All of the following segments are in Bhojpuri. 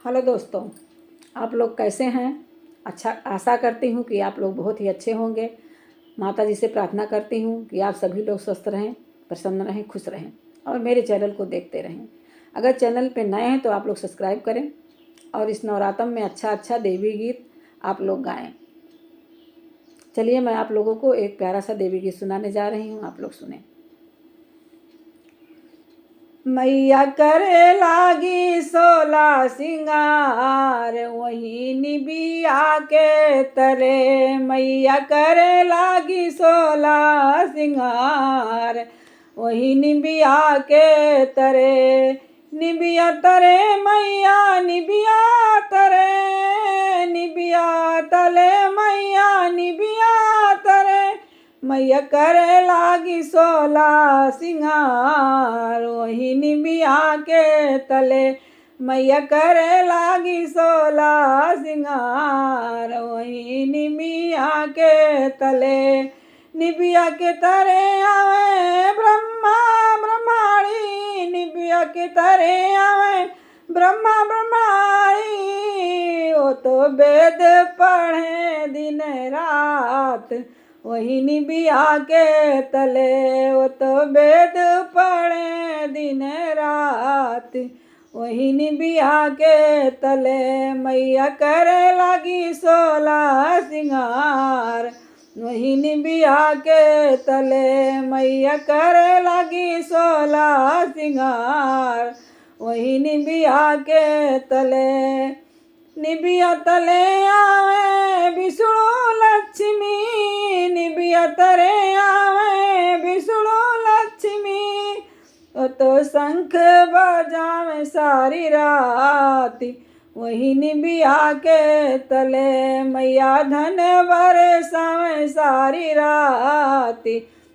हेलो दोस्तों, आप लोग कैसे हैं। अच्छा, आशा करती हूँ कि आप लोग बहुत ही अच्छे होंगे। माता जी से प्रार्थना करती हूँ कि आप सभी लोग स्वस्थ रहें, प्रसन्न रहें, खुश रहें और मेरे चैनल को देखते रहें। अगर चैनल पे नए हैं तो आप लोग सब्सक्राइब करें और इस नवरात्र में अच्छा अच्छा देवी गीत आप लोग गाएं। चलिए मैं आप लोगों को एक प्यारा सा देवी गीत सुनाने जा रही हूँ, आप लोग सुने। मैया करे लागी सोला सिंगार, वही निबिया के तरे। मैया करे लागी सोला सिंगार, वही निबिया के तरे। निबिया तरे मैया निबिया तरे, निबिया तले मैया निबिया तरे। मैया करे लागी सोला सिंगार, वही निबिया के तले। मैया करे लागी सोला सिंगार, वही निबिया के तले। निबिया के तरे आवे ब्रह्मा ब्रह्माणी, निबिया के तरे आवे ब्रह्मा ब्रह्माणी। वो तो वेद पढ़े दिन रात, वही निबिया के तले। वो तो वेद पढ़े दिन रात, वही निबिया के तले। मैया करे लगी सोला सिंगार, वही निबिया के तले। मैया करे लगी सोला सिंगार, वही निबिया के तले। निबिया तले आवे विष्णु लक्ष्मी, निबिया तले आवे विष्णु लक्ष्मी। वो तो शंख बजावे सारी रात, वही निबिया के तले। मैया धन बरसावे सारी रात,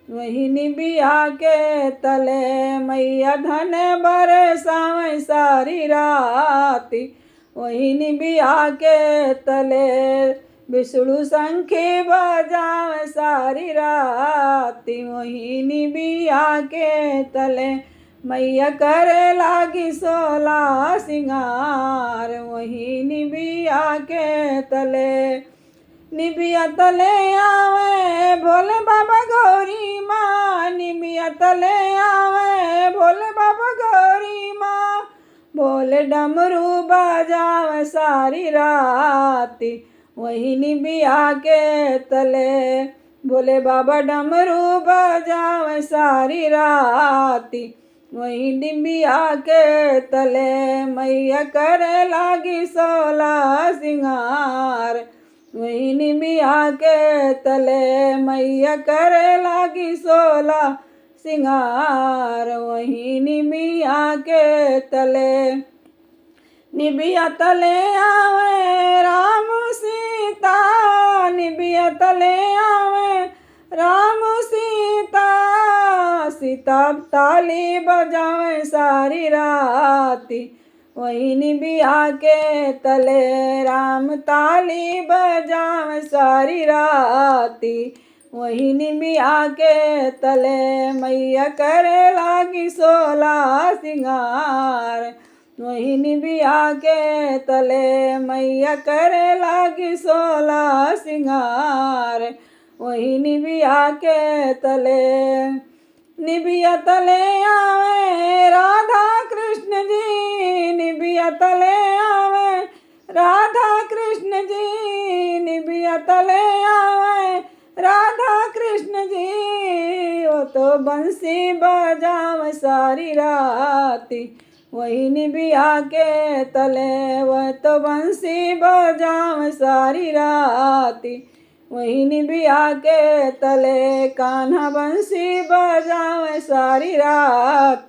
वही निबिया के तले। मैया धन बरसावे सारी रात, वही निबिया के तले। विष्णु शंखे बजावे सारी रात, वही निबिया के तले। मैया करे लागी सोला सिंगार, वही निबिया के तले। निबिया तले आवे भोले बाबा गौरी माँ, निबिया तले आवे भोले बाबा गौरी माँ। भोले डमरू बजावे सारी रात, वही निबिया के तले। भोले बाबा डमरू बजावे सारी रात, वही निबिया के तले। मैया करे लागी सोला सिंगार, वही निबिया के तले। मैया करे लागी सोला सिंगार, वही निबिया के तले। निबिया तले आवे राम सीता, निबिया तले आवे राम सीता। सीता ताली बजावे सारी रात, वही निबिया के तले। राम ताली बजावे सारी रात, वही निबिया के तले। मैया करे लागी सोला सिंगार, वही निबिया के तले। मैया करे लागी सोला सिंगार, वही निबिया के तले। निबिया तले आवे राधा कृष्ण जी, निबिया तले आवे राधा कृष्ण जी। निबिया तले आवे राधा कृष्ण जी। वो तो बंसी बजावे सारी रात, वही निबिया के तले। वह तो बंसी बजावे सारी रात, वही निबिया के तले। कान्हा बंसी बजावे सारी रात,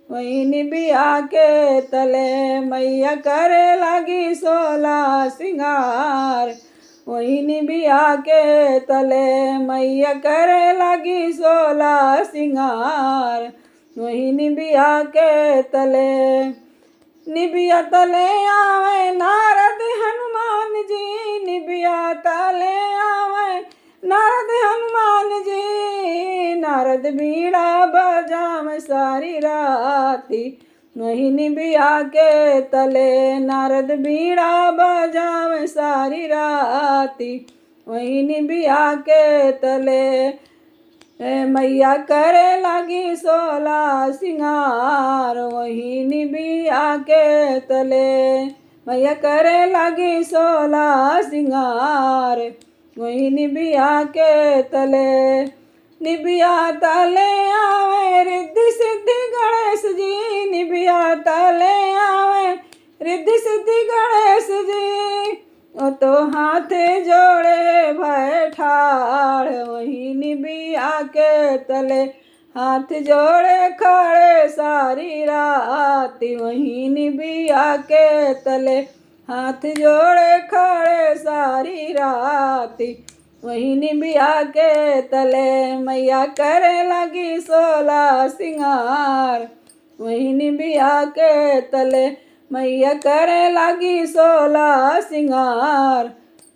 वही निबिया के तले। मैया करे लगी सोला सिंगार, वही निबिया के तले। मैया करे लगी सोला सिंगार, वही निबिया के तले। निबिया तले आवे नारद हनुमान जी, निबिया तले आवे नारद हनुमान जी। नारद बीड़ा बजावे सारी रात, वही निबिया के तले नारद बीड़ा बजावे सारी राती। वही निबिया के तले मैया करे लगी 16 सिंगार। वही निबिया के तले मैया करे लगी 16 सिंगार। वही निबिया के तले निबिया तले आवे रिद्धि सिद्धि गणेश जी। निबिया तले आवे रिद्धि सिद्धि गणेश जी। ओ तो हाथ जोड़े भय ठाड़। वही निबिया के तले हाथ जोड़े खड़े सारी राती। वही निबिया के तले हाथ जोड़े खड़े सारी राती। वही निबिया के तले मैया करे लगी 16 सिंगार। वही निबिया के तले मैया करे लगी 16 सिंगार।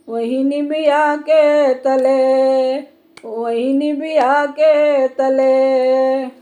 वही निबिया के तले वही निबिया के तले।